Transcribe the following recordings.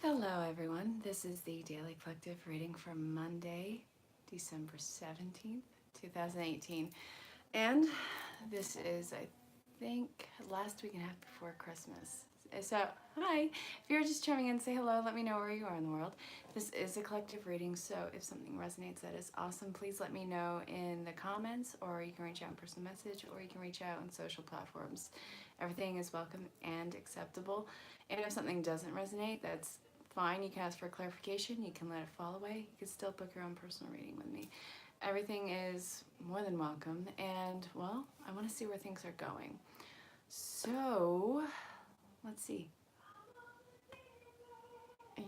Hello everyone, this is the Daily Collective reading for Monday, December 17th, 2018. And this is, I think, last week and a half before Christmas. So, hi, if you're just chiming in, say hello, let me know where you are in the world. This is a collective reading, so if something resonates, that is awesome. Please let me know in the comments, or you can reach out in personal message, or you can reach out on social platforms. Everything is welcome and acceptable. And if something doesn't resonate, that's fine. You can ask for clarification. You can let it fall away. You can still book your own personal reading with me. Everything is more than welcome. And, well, I want to see where things are going. So, let's see.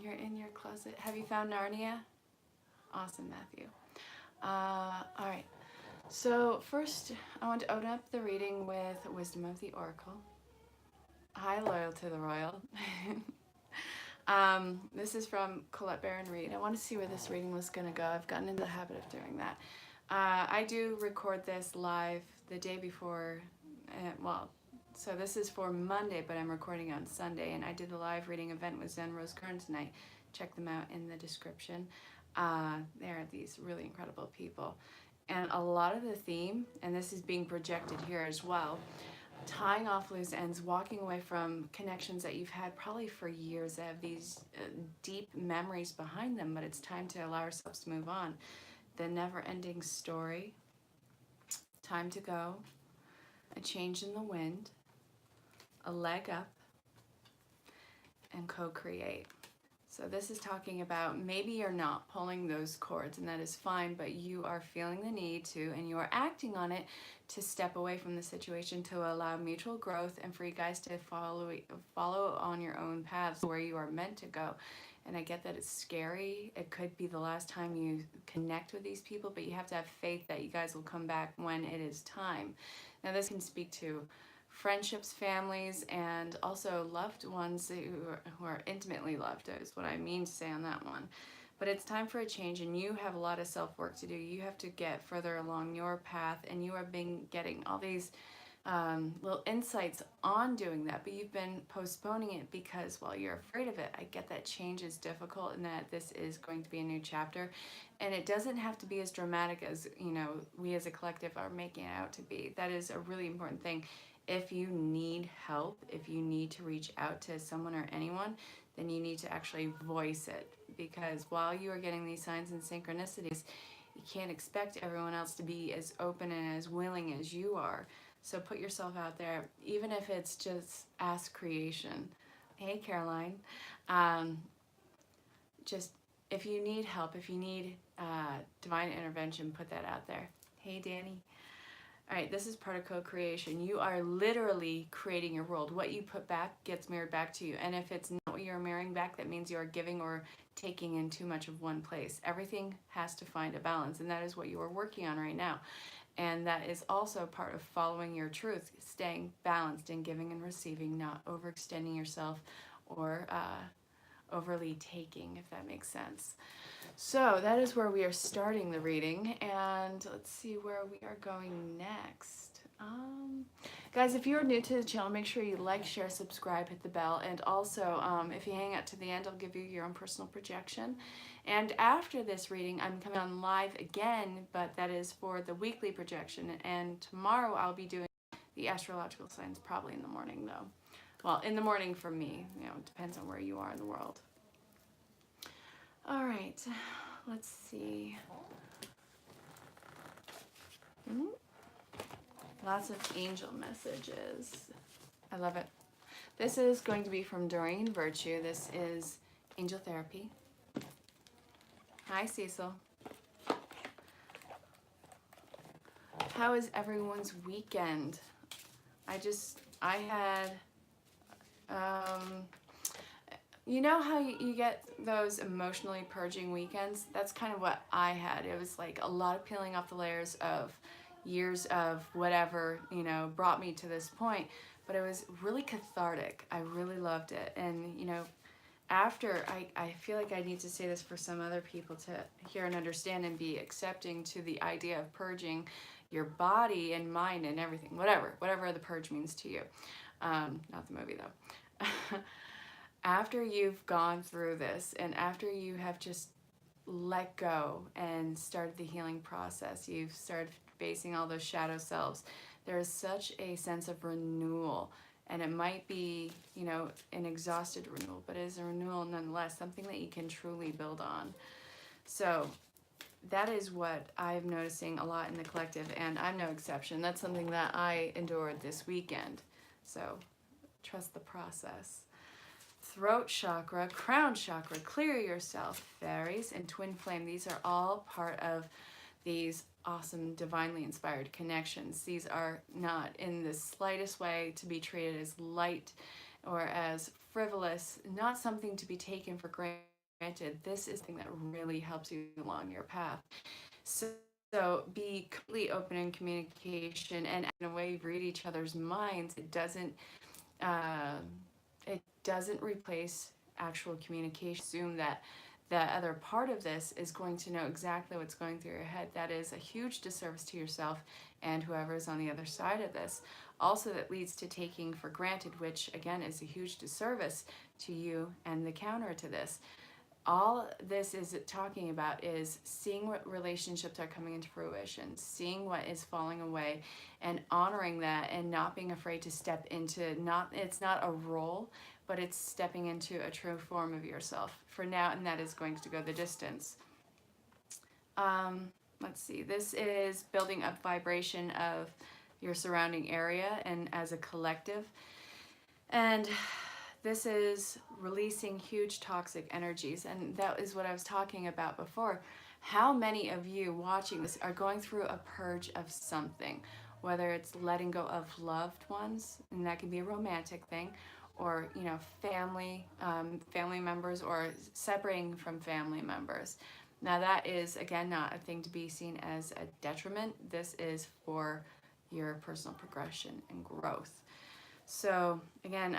You're in your closet. Have you found Narnia? Awesome, Matthew. All right. So, first, I want to open up the reading with Wisdom of the Oracle. Hi, Loyal to the Royal. This is from Colette ErinLyn.Reads. I want to see where this reading was going to go. I've gotten into the habit of doing that. I do record this live the day before, so this is for Monday, but I'm recording on Sunday, and I did a live reading event with Zen Rose Kern tonight. Check them out in the description. They're these really incredible people. And a lot of the theme, and this is being projected here as well, tying off loose ends, walking away from connections that you've had probably for years that have these deep memories behind them, but it's time to allow ourselves to move on. The never-ending story, time to go, a change in the wind, a leg up, and co-create. So this is talking about maybe you're not pulling those cords, and that is fine, but you are feeling the need to, and you are acting on it to step away from the situation, to allow mutual growth and for you guys to follow on your own paths where you are meant to go. And I get that it's scary. It could be the last time you connect with these people, but you have to have faith that you guys will come back when it is time. Now this can speak to friendships, families, and also loved ones who are intimately loved is what I mean to say on that one. But it's time for a change, and you have a lot of self-work to do. You have to get further along your path, and you are getting all these little insights on doing that, but you've been postponing it because, well, you're afraid of it. I get that change is difficult and that this is going to be a new chapter, and it doesn't have to be as dramatic as, you know, we as a collective are making it out to be. That is a really important thing. If you need help, if you need to reach out to someone or anyone, then you need to actually voice it, because while you are getting these signs and synchronicities, you can't expect everyone else to be as open and as willing as you are. So put yourself out there, even if it's just ask creation. Hey, Caroline. Just if you need help, if you need divine intervention, put that out there. Hey, Danny. All right, this is part of co-creation. You are literally creating your world. What you put back gets mirrored back to you. And if it's not what you're mirroring back, that means you are giving or taking in too much of one place. Everything has to find a balance, and that is what you are working on right now. And that is also part of following your truth, staying balanced in giving and receiving, not overextending yourself or overly taking, if that makes sense. So that is where we are starting the reading, and let's see where we are going next. Guys, if you're new to the channel, make sure you like, share, subscribe, hit the bell, and also if you hang out to the end, I'll give you your own personal projection. And after this reading, I'm coming on live again, but that is for the weekly projection, and tomorrow I'll be doing the astrological signs, probably in the morning though. Well, in the morning for me, you know, it depends on where you are in the world. All right, let's see. Lots of angel messages. I love it. This is going to be from Doreen Virtue. This is Angel Therapy. Hi, Cecil. How is everyone's weekend? I had, you know how you get those emotionally purging weekends? That's kind of what I had. It was like a lot of peeling off the layers of years of whatever, you know, brought me to this point. But it was really cathartic. I really loved it. And, you know, after, I feel like I need to say this for some other people to hear and understand and be accepting to the idea of purging your body and mind and everything, whatever the purge means to you. Not the movie though. after you've gone through this and after you have just let go and started the healing process, you've started facing all those shadow selves, there is such a sense of renewal. And it might be, you know, an exhausted renewal, but it is a renewal nonetheless, something that you can truly build on. So that is what I'm noticing a lot in the collective, and I'm no exception. That's something that I endured this weekend. So trust the process. Throat chakra, crown chakra, clear yourself, fairies, and twin flame. These are all part of these awesome divinely inspired connections. These are not in the slightest way to be treated as light or as frivolous, not something to be taken for granted. This is something that really helps you along your path. So be completely open in communication, and in a way read each other's minds. It doesn't replace actual communication. Assume that the other part of this is going to know exactly what's going through your head. That is a huge disservice to yourself and whoever is on the other side of this. Also, that leads to taking for granted, which again is a huge disservice to you and the counter to this. All this is talking about is seeing what relationships are coming into fruition, seeing what is falling away, and honoring that, and not being afraid to step into, it's not a role, but it's stepping into a true form of yourself for now, and that is going to go the distance. Let's see, this is building up vibration of your surrounding area and as a collective. And this is releasing huge toxic energies, and that is what I was talking about before. How many of you watching this are going through a purge of something, whether it's letting go of loved ones, and that can be a romantic thing, or, you know, family members, or separating from family members. Now that is, again, not a thing to be seen as a detriment. This is for your personal progression and growth. So again,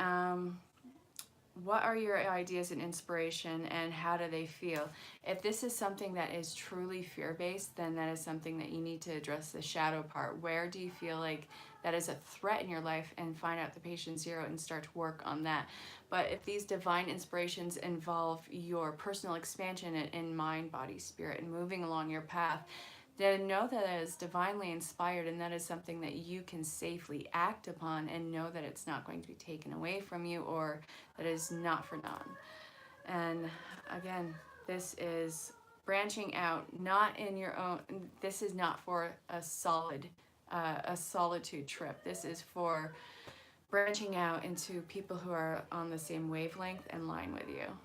what are your ideas and inspiration, and how do they feel? If this is something that is truly fear-based, then that is something that you need to address the shadow part. Where do you feel like that is a threat in your life, and find out the patient zero and start to work on that. But if these divine inspirations involve your personal expansion in mind, body, spirit, and moving along your path, then know that it is divinely inspired, and that is something that you can safely act upon, and know that it's not going to be taken away from you, or that it is not for naught. And again, this is branching out, not in your own, this is not for a solitude trip. This is for branching out into people who are on the same wavelength and line with you.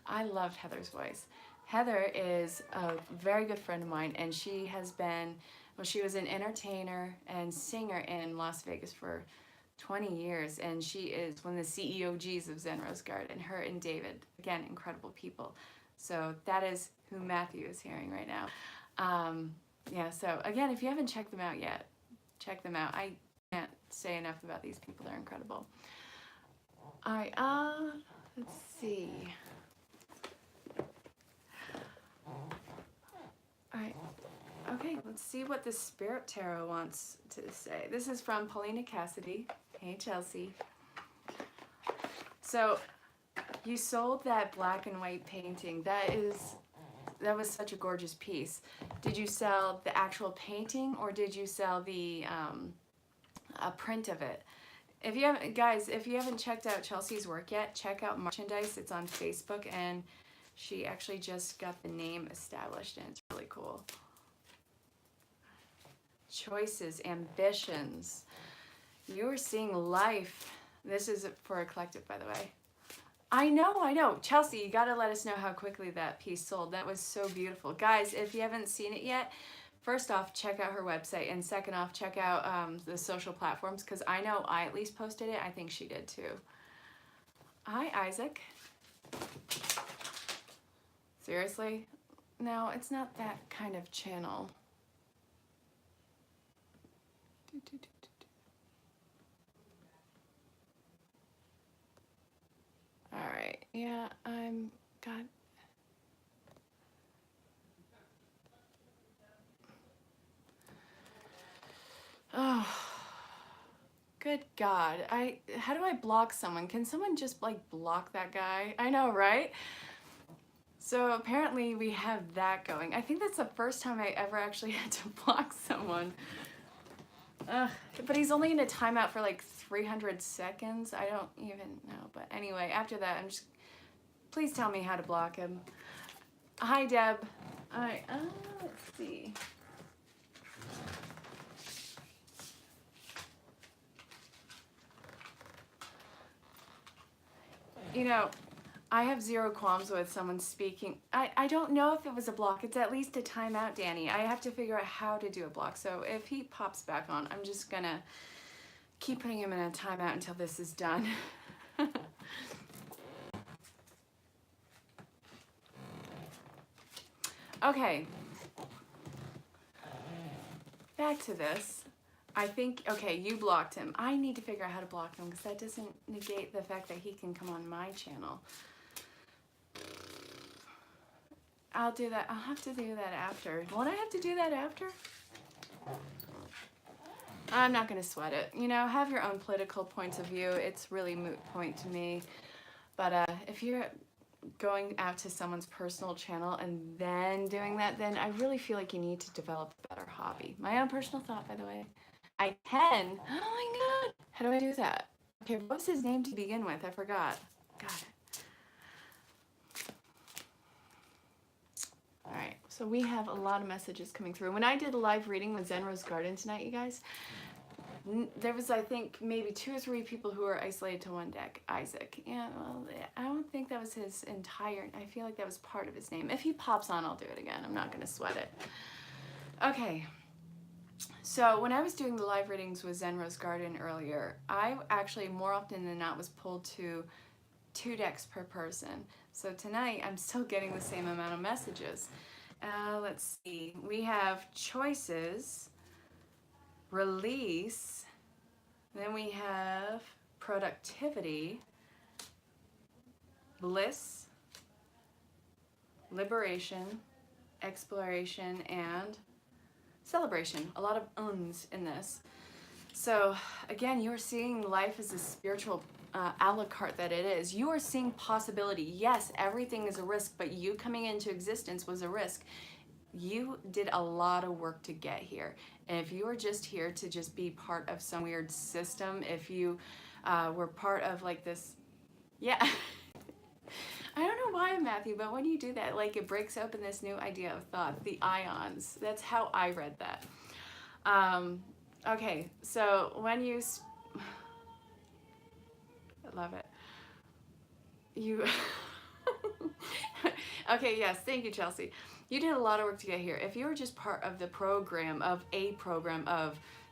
I loved Heather's voice. Heather is a very good friend of mine, and she has been, well, she was an entertainer and singer in Las Vegas for 20 years, and she is one of the CEOGs of Zen Rose Garden. Her and David, again, incredible people. So that is who Matthew is hearing right now. Yeah, so again, if you haven't checked them out yet, check them out. I can't say enough about these people. They're incredible. All right, let's see. All right, okay, let's see what the Spirit Tarot wants to say. This is from Paulina Cassidy. Hey, Chelsea. So, you sold that black and white painting. That was such a gorgeous piece. Did you sell the actual painting, or did you sell the a print of it? If you haven't, guys, if you haven't checked out Chelsea's work yet, check out Merchandise. It's on Facebook, and she actually just got the name established, and it's really cool. Choices, ambitions. You're seeing life. This is for a collective, by the way. I know. Chelsea, you got to let us know how quickly that piece sold. That was so beautiful. Guys, if you haven't seen it yet, first off, check out her website, and second off, check out the social platforms, because I know I at least posted it. I think she did too. Hi, Isaac. Seriously? No, it's not that kind of channel. All right. Yeah, God. Oh, Good God. How do I block someone? Can someone just like block that guy? I know, right? So apparently we have that going. I think that's the first time I ever actually had to block someone. But he's only in a timeout for like 300 seconds. I don't even know. But anyway, after that, please tell me how to block him. Hi, Deb. Let's see. You know, I have zero qualms with someone speaking. I don't know if it was a block. It's at least a timeout, Danny. I have to figure out how to do a block. So if he pops back on, I'm just gonna keep putting him in a timeout until this is done. Okay. Back to this. I think, okay, you blocked him. I need to figure out how to block him because that doesn't negate the fact that he can come on my channel. I'll do that. I'll have to do that after. Won't I have to do that after? I'm not going to sweat it. You know, have your own political points of view. It's really moot point to me. But if you're going out to someone's personal channel and then doing that, then I really feel like you need to develop a better hobby. My own personal thought, by the way. I can. Oh my God. How do I do that? Okay, what was his name to begin with? I forgot. Got it. All right, so we have a lot of messages coming through. When I did a live reading with Zen Rose Garden tonight, you guys, there was, I think, maybe 2 or 3 people who were isolated to one deck. Isaac. Yeah, well, I don't think that was his entire, I feel like that was part of his name. If he pops on, I'll do it again. I'm not going to sweat it. Okay. So when I was doing the live readings with Zen Rose Garden earlier, I actually more often than not was pulled to 2 decks per person. So tonight I'm still getting the same amount of messages. Let's see. We have choices, release, then we have productivity, bliss, liberation, exploration, and celebration. A lot of uns in this. So again, you're seeing life as a spiritual a la carte that it is. You are seeing possibility. Yes, everything is a risk, but you coming into existence was a risk. You did a lot of work to get here. And if you were just here to just be part of some weird system, if you were part of like this, yeah. I don't know why, Matthew, but when you do that, like it breaks open this new idea of thought, the ions. That's how I read that. Okay, so when you, I love it. You, okay, yes, thank you, Chelsea. You did a lot of work to get here. If you were just part of the program of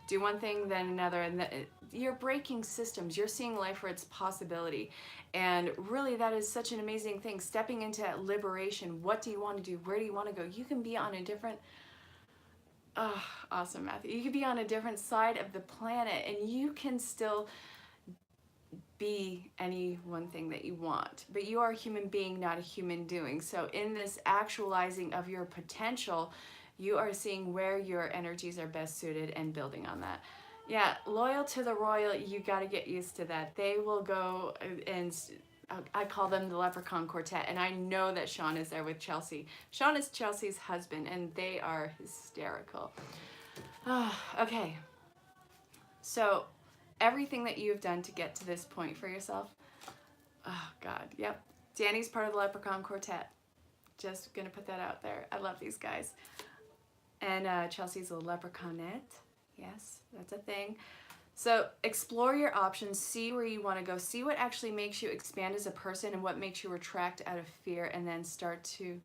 do one thing, then another, and you're breaking systems. You're seeing life for its possibility. And really, that is such an amazing thing. Stepping into liberation. What do you want to do? Where do you want to go? You can be on a different, oh, awesome, Matthew. You could be on a different side of the planet, and you can still be any one thing that you want. But you are a human being, not a human doing. So in this actualizing of your potential, you are seeing where your energies are best suited and building on that. Yeah, loyal to the royal, you got to get used to that. They will go and I call them the Leprechaun Quartet, and I know that Sean is there with Chelsea. Sean is Chelsea's husband, and they are hysterical. Okay, so everything that you've done to get to this point for yourself, oh God, yep. Danny's part of the Leprechaun Quartet. Just gonna put that out there. I love these guys. And Chelsea's a leprechaunette. Yes, that's a thing. So explore your options, see where you want to go, see what actually makes you expand as a person and what makes you retract out of fear, and then start to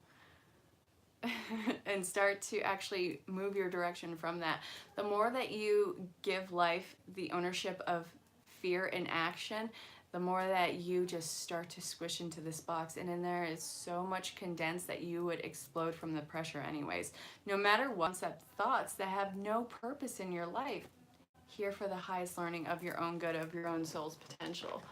actually move your direction from that. The more that you give life the ownership of fear and action, the more that you just start to squish into this box, and in there is so much condensed that you would explode from the pressure anyways. No matter what, concept thoughts that have no purpose in your life, here for the highest learning of your own good, of your own soul's potential.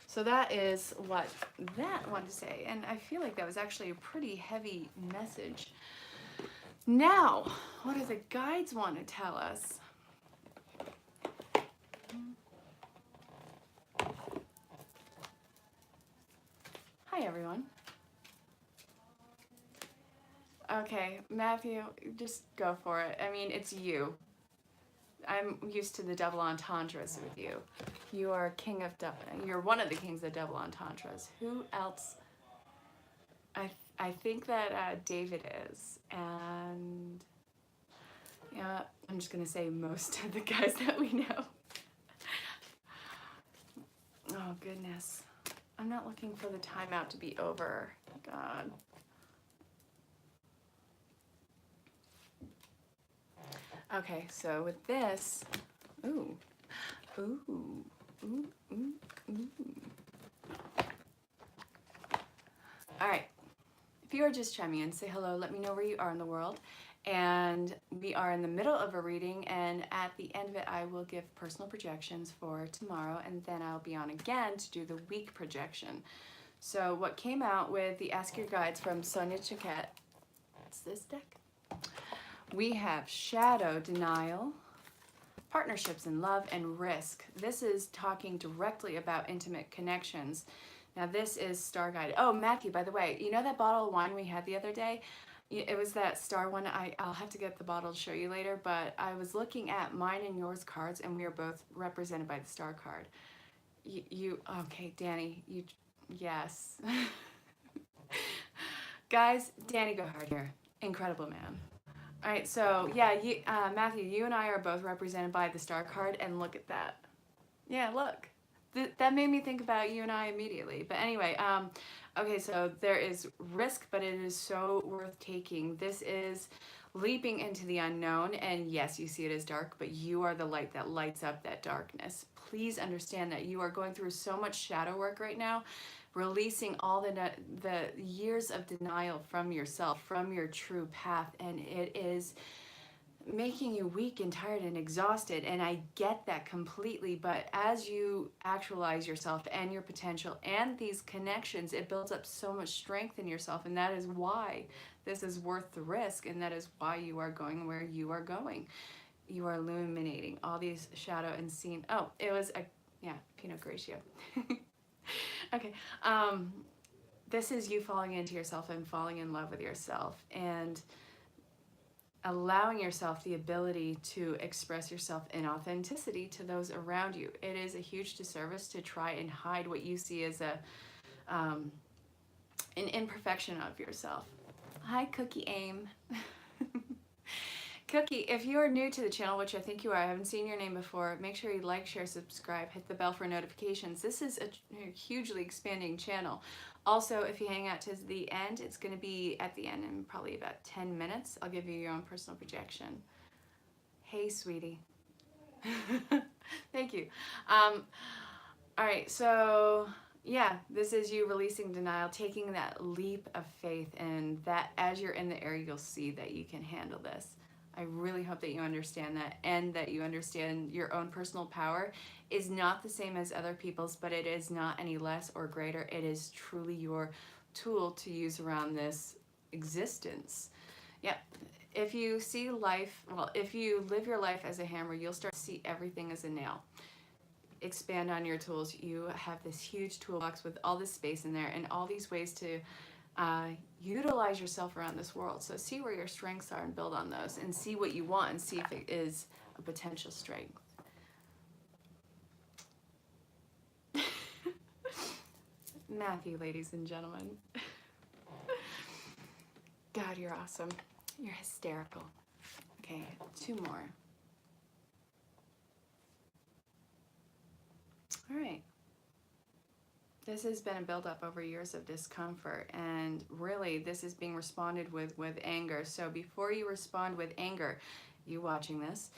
So that is what that wanted to say, and I feel like that was actually a pretty heavy message. Now, what do the guides want to tell us? Hi, everyone. Okay, Matthew, just go for it. I mean, it's you. I'm used to the double entendres with you. You are king of you're one of the kings of double entendres. Who else? I think that David is, and yeah, I'm just gonna say most of the guys that we know. Oh goodness, I'm not looking for the timeout to be over. God. Okay, so with this, ooh, ooh, ooh, ooh, ooh. All right, if you are just chiming in, say hello, let me know where you are in the world. And we are in the middle of a reading, and at the end of it, I will give personal projections for tomorrow, and then I'll be on again to do the week projection. So what came out with the Ask Your Guides from Sonia Choquette, it's this deck. We have Shadow, Denial, Partnerships in Love, and Risk. This is talking directly about intimate connections. Now this is Star Guide. Oh, Matthew, by the way, you know that bottle of wine we had the other day? It was that star one. I'll have to get the bottle to show you later, but I was looking at mine and yours cards, and we are both represented by the star card. Okay, Danny, yes. Guys, Danny, go hard here. Incredible man. All right, so yeah, Matthew, you and I are both represented by the star card, and look at that. Yeah, look. That made me think about you and I immediately. But anyway, okay, so there is risk, but it is so worth taking. This is leaping into the unknown, and yes, you see it as dark, but you are the light that lights up that darkness. Please understand that you are going through so much shadow work right now, releasing all the years of denial from yourself, from your true path, and it is making you weak and tired and exhausted, and I get that completely, but as you actualize yourself and your potential and these connections, it builds up so much strength in yourself, and that is why this is worth the risk, and that is why you are going where you are going. You are illuminating all these shadow and scene. Oh, it was Pinot Grigio. Okay, this is you falling into yourself and falling in love with yourself, and allowing yourself the ability to express yourself in authenticity to those around you. It is a huge disservice to try and hide what you see as an imperfection of yourself. Hi, Cookie Aim. Cookie, if you are new to the channel, which I think you are, I haven't seen your name before, make sure you like, share, subscribe, hit the bell for notifications. This is a hugely expanding channel. Also, if you hang out to the end, it's going to be at the end in probably about 10 minutes. I'll give you your own personal projection. Hey, sweetie. Thank you. All right, so yeah, this is you releasing denial, taking that leap of faith, and that as you're in the air, you'll see that you can handle this. I really hope that you understand that, and that you understand your own personal power is not the same as other people's, but it is not any less or greater. It is truly your tool to use around this existence. Yeah, if you see life, well, if you live your life as a hammer, you'll start to see everything as a nail. Expand on your tools. You have this huge toolbox with all this space in there and all these ways to utilize yourself around this world. So see where your strengths are and build on those, and see what you want and see if it is a potential strength. Matthew, ladies and gentlemen. God, you're awesome. You're hysterical. Okay, 2 more. All right. This has been a buildup over years of discomfort, and really this is being responded with anger. So before you respond with anger, you watching this,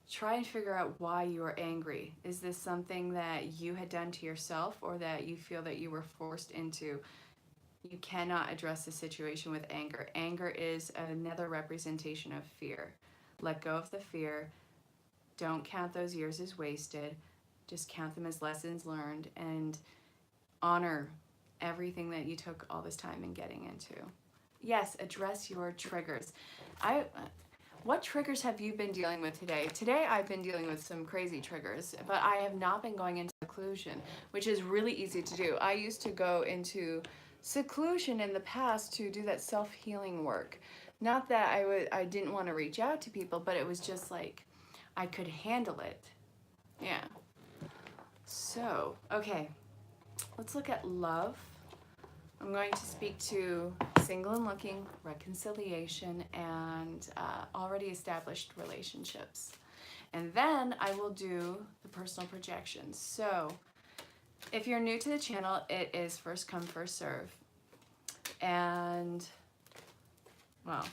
try and figure out why you are angry. Is this something that you had done to yourself, or that you feel that you were forced into? You cannot address the situation with anger. Anger is another representation of fear. Let go of the fear. Don't count those years as wasted. Just count them as lessons learned, and honor everything that you took all this time in getting into. Yes, address your triggers. What triggers have you been dealing with today? Today I've been dealing with some crazy triggers, but I have not been going into seclusion, which is really easy to do. I used to go into seclusion in the past to do that self-healing work. Not that I didn't want to reach out to people, but it was just like I could handle it. Yeah. So, okay. Let's look at love. I'm going to speak to single and looking, reconciliation, and already established relationships. And then I will do the personal projections. So if you're new to the channel, it is first come, first serve. And, well,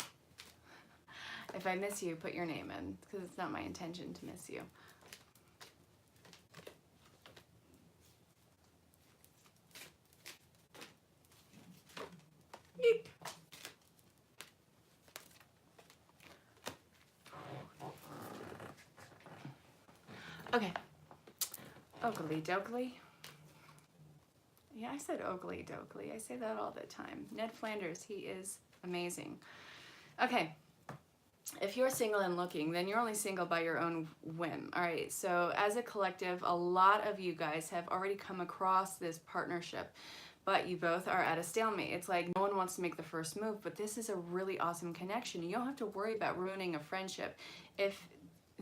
if I miss you, put your name in, because it's not my intention to miss you. Beep. Okay. Oakley dokley. Yeah, I said Oakley dokley. I say that all the time. Ned Flanders, he is amazing. Okay. If you're single and looking, then you're only single by your own whim. All right, so as a collective, a lot of you guys have already come across this partnership, but you both are at a stalemate. It's like no one wants to make the first move, but this is a really awesome connection. You don't have to worry about ruining a friendship. If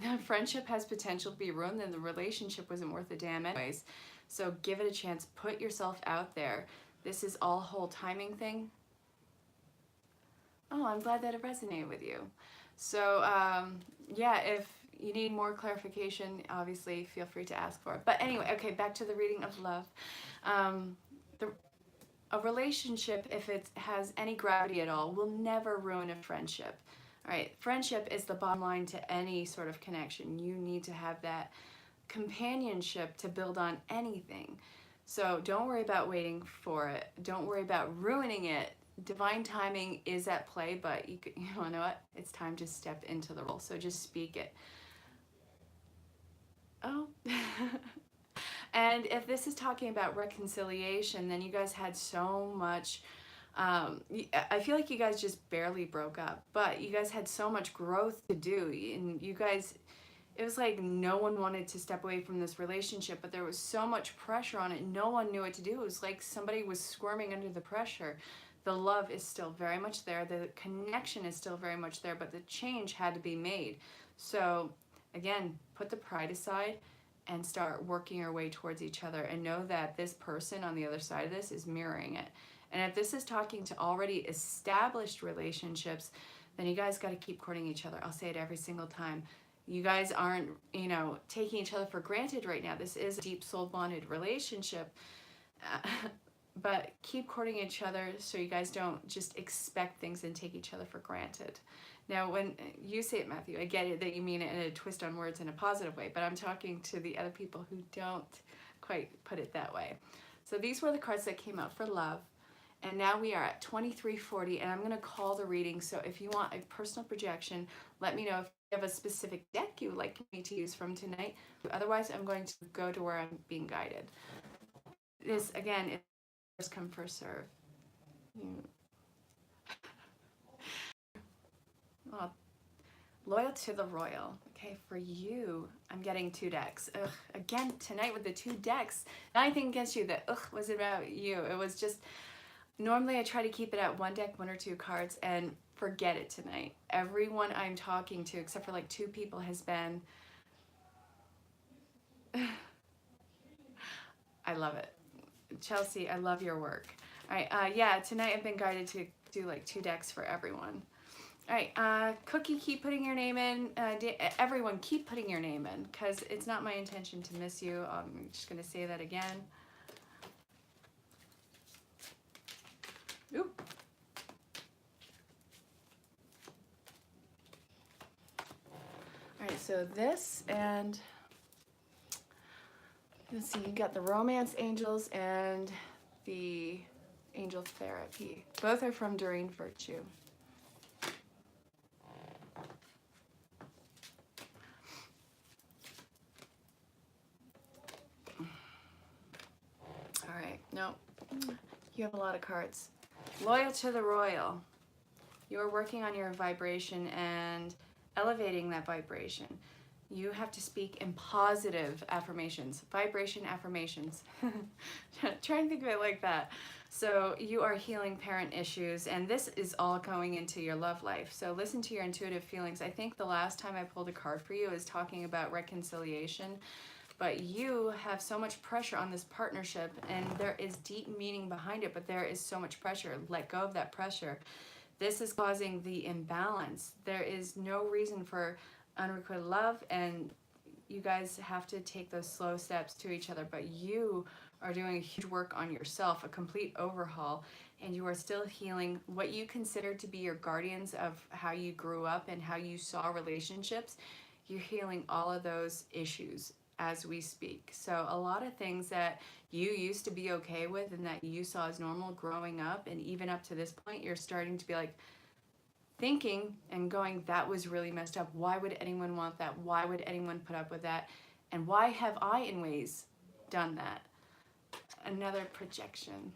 the friendship has potential to be ruined, then the relationship wasn't worth a damn anyways. So give it a chance. Put yourself out there. This is all a whole timing thing. Oh, I'm glad that it resonated with you. So, yeah, if you need more clarification, obviously feel free to ask for it. But anyway, okay, back to the reading of love. A relationship, if it has any gravity at all, will never ruin a friendship. All right, friendship is the bottom line to any sort of connection. You need to have that companionship to build on anything. So don't worry about waiting for it. Don't worry about ruining it. Divine timing is at play, but you know what? It's time to step into the role. So just speak it. Oh. And if this is talking about reconciliation, then you guys had so much, I feel like you guys just barely broke up, but you guys had so much growth to do. And you guys, it was like no one wanted to step away from this relationship, but there was so much pressure on it. No one knew what to do. It was like somebody was squirming under the pressure. The love is still very much there. The connection is still very much there, but the change had to be made. So again, put the pride aside and start working your way towards each other, and know that this person on the other side of this is mirroring it. And if this is talking to already established relationships, then you guys got to keep courting each other. I'll say it every single time. You guys aren't, taking each other for granted right now. This is a deep soul bonded relationship. But keep courting each other so you guys don't just expect things and take each other for granted. Now, when you say it, Matthew, I get it that you mean it in a twist on words in a positive way, but I'm talking to the other people who don't quite put it that way. So these were the cards that came out for love. And now we are at 2340, and I'm going to call the reading. So if you want a personal projection, let me know if you have a specific deck you would like me to use from tonight. Otherwise, I'm going to go to where I'm being guided. This, again, is first come, first serve. Oh, loyal to the royal. Okay, for you, I'm getting 2 decks. Ugh, again, tonight with the 2 decks. Nothing against you. That was about you. It was just, normally I try to keep it at 1 deck, 1 or 2 cards, and forget it tonight. Everyone I'm talking to, except for like 2 people, has been, I love it. Chelsea, I love your work. All right, yeah, tonight I've been guided to do like 2 decks for everyone. All right, Cookie, keep putting your name in. Everyone, keep putting your name in, because it's not my intention to miss you. I'm just going to say that again. Oop. All right, so this, and let's see, you got the Romance Angels and the Angel Therapy. Both are from Doreen Virtue. All right, no, you have a lot of cards. Loyal to the royal. You're working on your vibration, and elevating that vibration. You have to speak in positive affirmations, vibration affirmations. Try and think of it like that. So you are healing parent issues, and this is all going into your love life. So listen to your intuitive feelings. I think the last time I pulled a card for you is talking about reconciliation, but you have so much pressure on this partnership, and there is deep meaning behind it, but there is so much pressure. Let go of that pressure. This is causing the imbalance. There is no reason for unrequited love, and you guys have to take those slow steps to each other, but you are doing a huge work on yourself, a complete overhaul, and you are still healing what you consider to be your guardians of how you grew up and how you saw relationships. You're healing all of those issues as we speak. So a lot of things that you used to be okay with and that you saw as normal growing up, and even up to this point, you're starting to be like, thinking and going, that was really messed up. Why would anyone want that? Why would anyone put up with that? And why have I, in ways, done that? Another projection.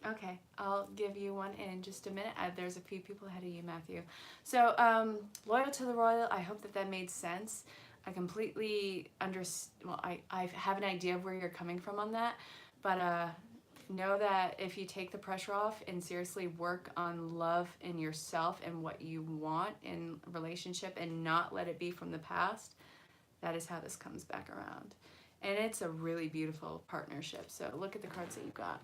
Okay, I'll give you one in just a minute. There's a few people ahead of you, Matthew. So, loyal to the royal, I hope that that made sense. I completely understand, well, I have an idea of where you're coming from on that, but know that if you take the pressure off and seriously work on love in yourself and what you want in a relationship and not let it be from the past, that is how this comes back around. And it's a really beautiful partnership. So look at the cards that you got.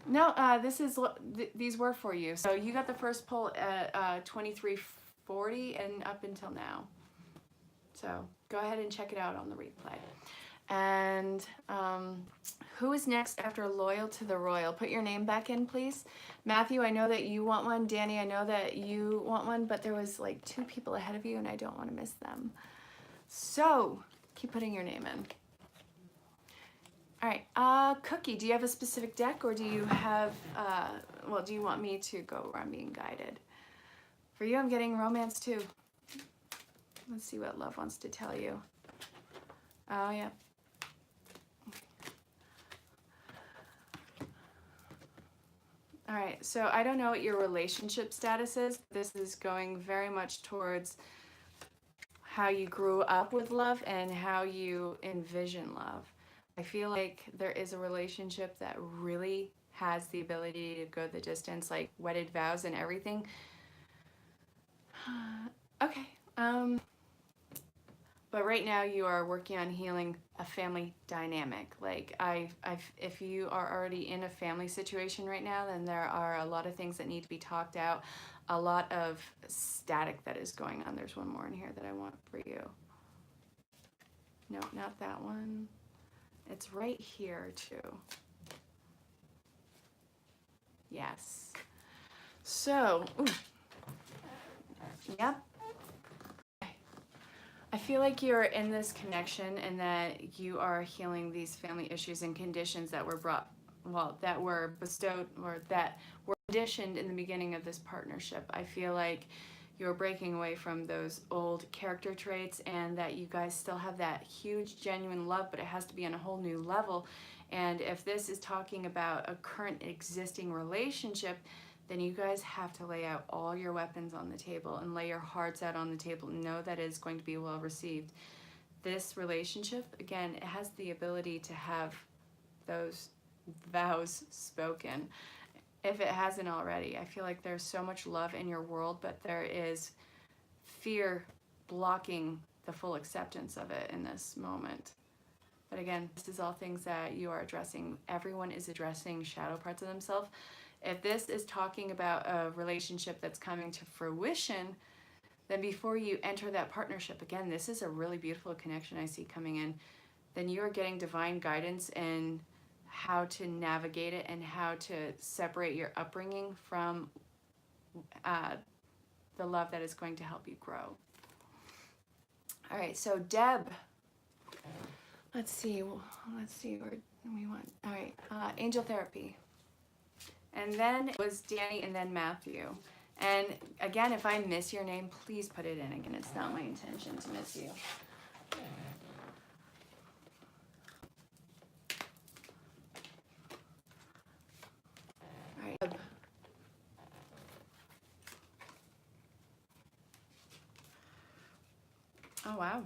No, these were for you. So you got the first pull at 2340 and up until now. So go ahead and check it out on the replay. And who is next after loyal to the royal? Put your name back in, please. Matthew, I know that you want one. Danny, I know that you want one, but there was like 2 people ahead of you and I don't want to miss them. So keep putting your name in. All right, Cookie, do you have a specific deck, or do you have, well, do you want me to go where I'm being guided? For you, I'm getting romance too. Let's see what love wants to tell you. Oh, yeah. All right, so I don't know what your relationship status is. This is going very much towards how you grew up with love and how you envision love. I feel like there is a relationship that really has the ability to go the distance, like wedded vows and everything. Okay. But right now you are working on healing a family dynamic. Like if you are already in a family situation right now, then there are a lot of things that need to be talked out, a lot of static that is going on. There's one more in here that I want for you. No, not that one. It's right here too. Yes. So, ooh. Yep. I feel like you're in this connection and that you are healing these family issues and conditions that were brought, well, that were bestowed or that were conditioned in the beginning of this partnership. I feel like you're breaking away from those old character traits and that you guys still have that huge, genuine love, but it has to be on a whole new level. And if this is talking about a current existing relationship, then you guys have to lay out all your weapons on the table and lay your hearts out on the table and know that it is going to be well received. This relationship, again, it has the ability to have those vows spoken. If it hasn't already, I feel like there's so much love in your world, but there is fear blocking the full acceptance of it in this moment. But again, this is all things that you are addressing. Everyone is addressing shadow parts of themselves. If this is talking about a relationship that's coming to fruition, then before you enter that partnership, again, this is a really beautiful connection I see coming in, then you are getting divine guidance in how to navigate it and how to separate your upbringing from the love that is going to help you grow. All right, so Deb, let's see where we want. All right, angel therapy. And then it was Danny and then Matthew. And again, if I miss your name, please put it in. Again, it's not my intention to miss you. Oh, wow.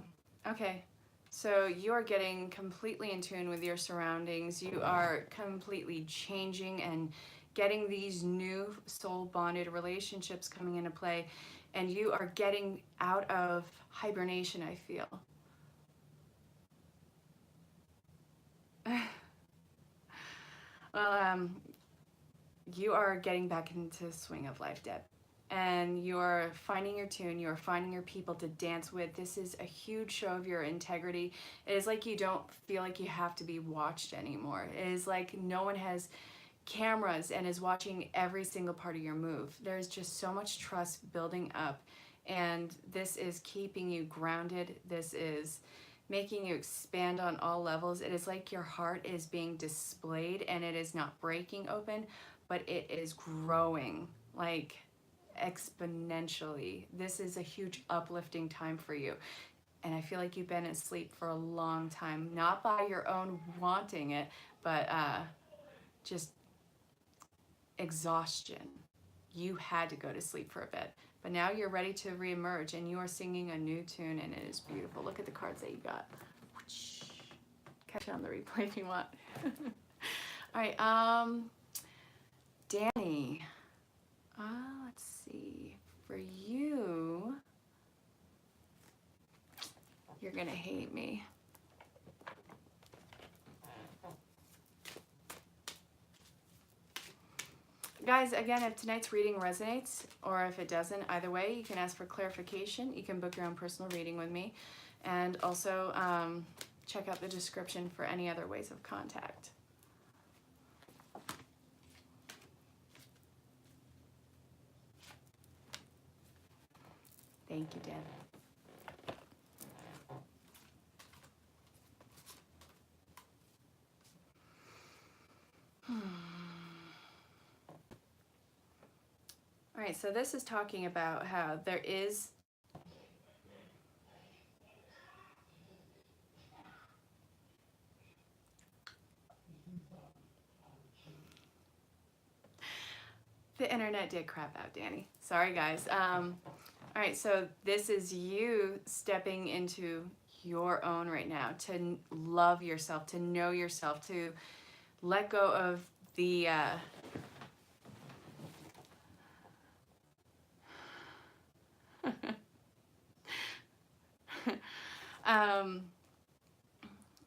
Okay. So you are getting completely in tune with your surroundings. You are completely changing and getting these new soul bonded relationships coming into play. And you are getting out of hibernation, I feel. Well, you are getting back into the swing of life, Deb. And you're finding your tune, you're finding your people to dance with. This is a huge show of your integrity. It is like you don't feel like you have to be watched anymore. It is like no one has cameras and is watching every single part of your move. There's just so much trust building up, and this is keeping you grounded. This is making you expand on all levels. It is like your heart is being displayed, and it is not breaking open, but it is growing like exponentially. This is a huge uplifting time for you. And I feel like you've been asleep for a long time, not by your own wanting it, but just exhaustion. You had to go to sleep for a bit, but now you're ready to reemerge, and you are singing a new tune, and it is beautiful. Look at the cards that you got. Catch it on the replay if you want. All right, Danny. Let's see. For you, you're gonna hate me. Guys, again, if tonight's reading resonates or if it doesn't, either way, you can ask for clarification. You can book your own personal reading with me, and also check out the description for any other ways of contact. Thank you, Deb. All right, so this is talking about how there is the internet did crap out, Danny. Sorry, guys. All right, so this is you stepping into your own right now, to love yourself, to know yourself, to let go of the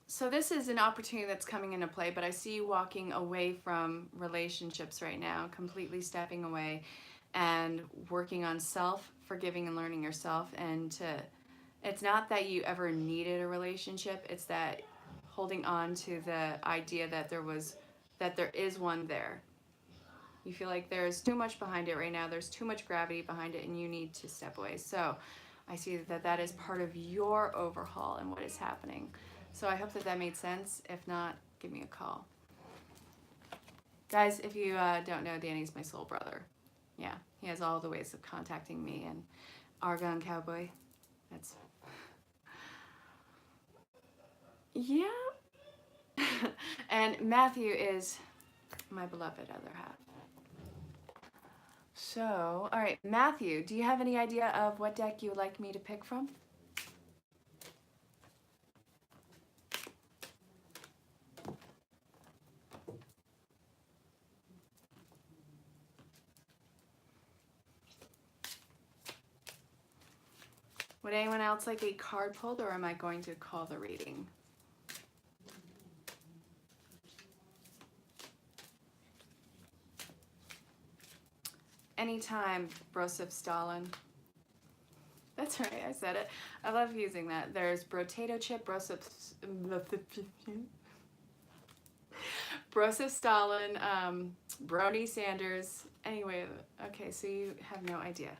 so this is an opportunity that's coming into play, but I see you walking away from relationships right now, completely stepping away and working on self, forgiving and learning yourself. And it's not that you ever needed a relationship, it's that holding on to the idea that there is one there. You feel like there's too much behind it right now, there's too much gravity behind it, and you need to step away. So I see that is part of your overhaul and what is happening. So I hope that made sense. If not, give me a call. Guys, if you don't know, Danny's my soul brother. Yeah, he has all the ways of contacting me, and Argon Cowboy. That's... Yeah. And Matthew is my beloved other half. So, all right, Matthew, do you have any idea of what deck you would like me to pick from? Would anyone else like a card pulled, or am I going to call the reading? Anytime, Broseph Stalin. That's right, I said it. I love using that. There's Brotato Chip, Broseph Stalin, Brony Sanders. Anyway, okay, so you have no idea.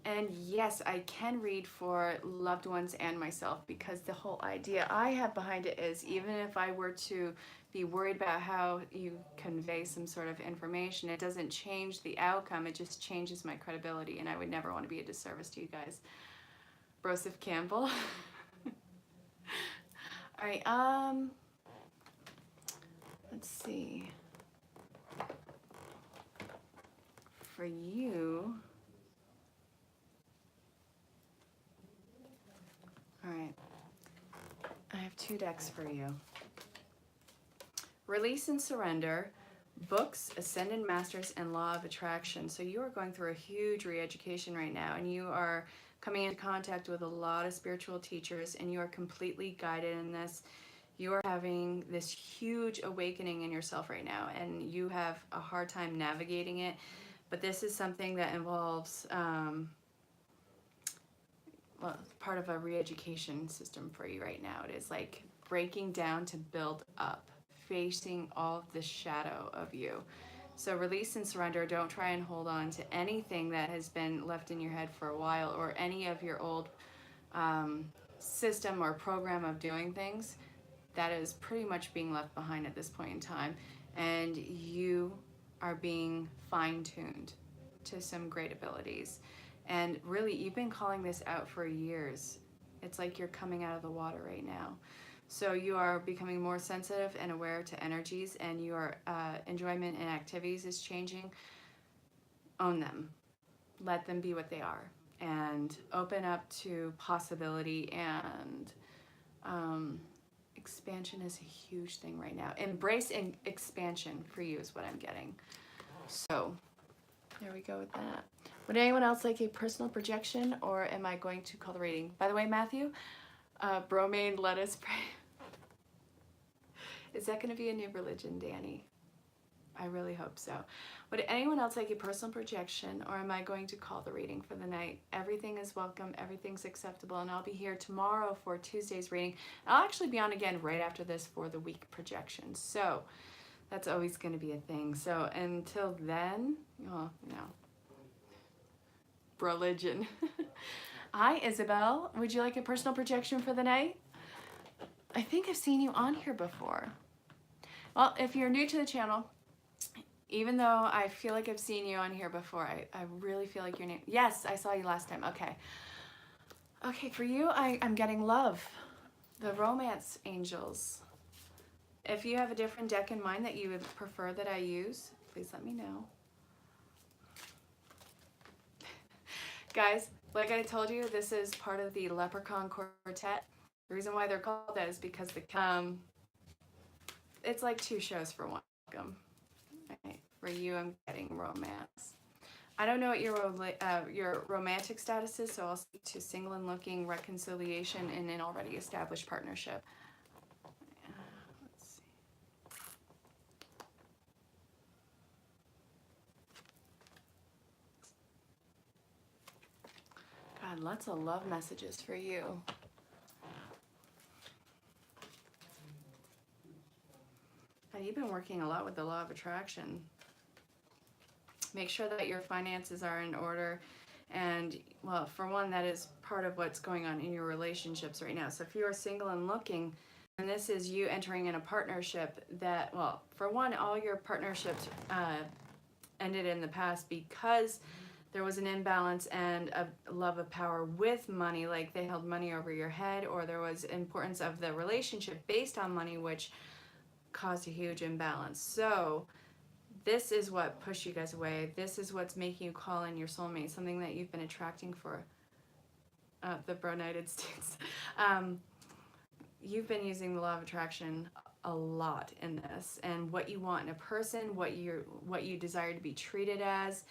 And yes, I can read for loved ones and myself, because the whole idea I have behind it is, even if I were to be worried about how you convey some sort of information, it doesn't change the outcome, it just changes my credibility, and I would never want to be a disservice to you guys. Broseph Campbell. All right, let's see. for you, all right, I have 2 decks for you. Release and Surrender, Books, Ascended Masters, and Law of Attraction. So you are going through a huge re-education right now, and you are coming into contact with a lot of spiritual teachers, and you are completely guided in this. You are having this huge awakening in yourself right now, and you have a hard time navigating it. But this is something that involves well, part of a re-education system for you right now. It is like breaking down to build up, facing all of the shadow of you. So release and surrender. Don't try and hold on to anything that has been left in your head for a while, or any of your old system or program of doing things. That is pretty much being left behind at this point in time. And you are being fine-tuned to some great abilities. And really, you've been calling this out for years. It's like you're coming out of the water right now. So you are becoming more sensitive and aware to energies, and your enjoyment in activities is changing. Own them. Let them be what they are. And open up to possibility, and expansion is a huge thing right now. Embrace expansion for you is what I'm getting. So there we go with that. Would anyone else like a personal projection, or am I going to call the reading? By the way, Matthew, bromine lettuce pray. Is that going to be a new religion, Danny? I really hope so. Would anyone else like a personal projection, or am I going to call the reading for the night? Everything is welcome, everything's acceptable, and I'll be here tomorrow for Tuesday's reading. I'll actually be on again right after this for the week projection. So that's always going to be a thing. So until then, well, no. Religion. Hi, Isabel. Would you like a personal projection for the night? I think I've seen you on here before. Well, if you're new to the channel, even though I feel like I've seen you on here before, I really feel like your name. Yes, I saw you last time. Okay. Okay, for you, I'm getting love. The romance angels. If you have a different deck in mind that you would prefer that I use, please let me know. Guys, like I told you, this is part of the Leprechaun Quartet. The reason why they're called that is because it's like 2 shows for one. Okay. For you, I'm getting romance. I don't know what your romantic status is, so I'll speak to single and looking, reconciliation, and an already established partnership. Let's see. God, lots of love messages for you. God, you've been working a lot with the law of attraction. Make sure that your finances are in order. And, well, for one, that is part of what's going on in your relationships right now. So if you are single and looking, and this is you entering in a partnership that, well, for one, all your partnerships ended in the past because there was an imbalance and a love of power with money, like they held money over your head, or there was importance of the relationship based on money, which caused a huge imbalance. So this is what pushed you guys away. This is what's making you call in your soulmate, something that you've been attracting for the United States. You've been using the law of attraction a lot in this, and what you want in a person, what you desire to be treated as,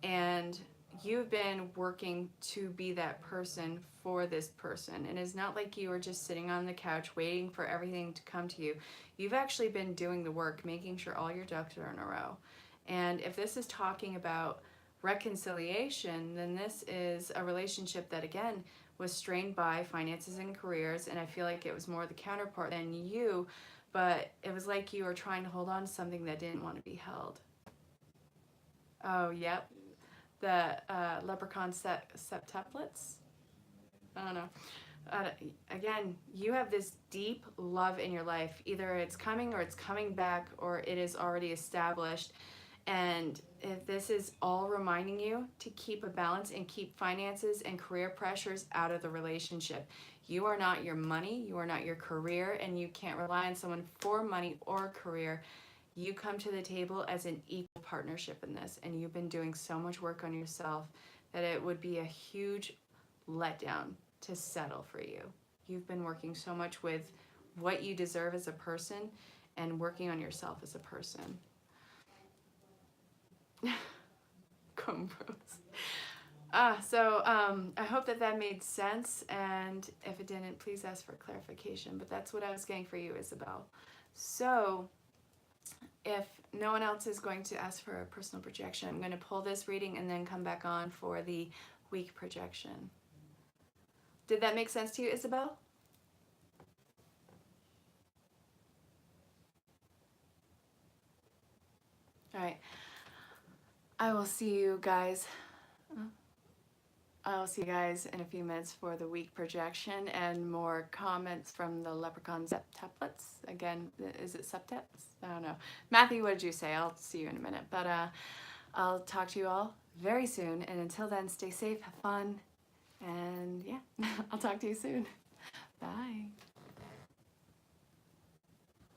and you've been working to be that person for this person. And it's not like you are just sitting on the couch waiting for everything to come to you. You've actually been doing the work, making sure all your ducks are in a row. And if this is talking about reconciliation, then this is a relationship that, again, was strained by finances and careers, and I feel like it was more the counterpart than you, but it was like you were trying to hold on to something that didn't want to be held. Oh, yep. The leprechaun septuplets. I don't know. Again, you have this deep love in your life. Either it's coming or it's coming back, or it is already established. And if this is all reminding you to keep a balance and keep finances and career pressures out of the relationship. You are not your money, you are not your career, and you can't rely on someone for money or career. You come to the table as an equal partnership in this, and you've been doing so much work on yourself that it would be a huge letdown to settle for you. You've been working so much with what you deserve as a person and working on yourself as a person. I hope that made sense, and if it didn't, please ask for clarification, but that's what I was getting for you, Isabel. So if no one else is going to ask for a personal projection, I'm going to pull this reading and then come back on for the week projection. Did that make sense to you, Isabel? All right. I will see you guys. I'll see you guys in a few minutes for the week projection and more comments from the leprechaun septuplets. Again, is it septets? I don't know. Matthew, what did you say? I'll see you in a minute. But I'll talk to you all very soon. And until then, stay safe, have fun. And yeah, I'll talk to you soon. Bye.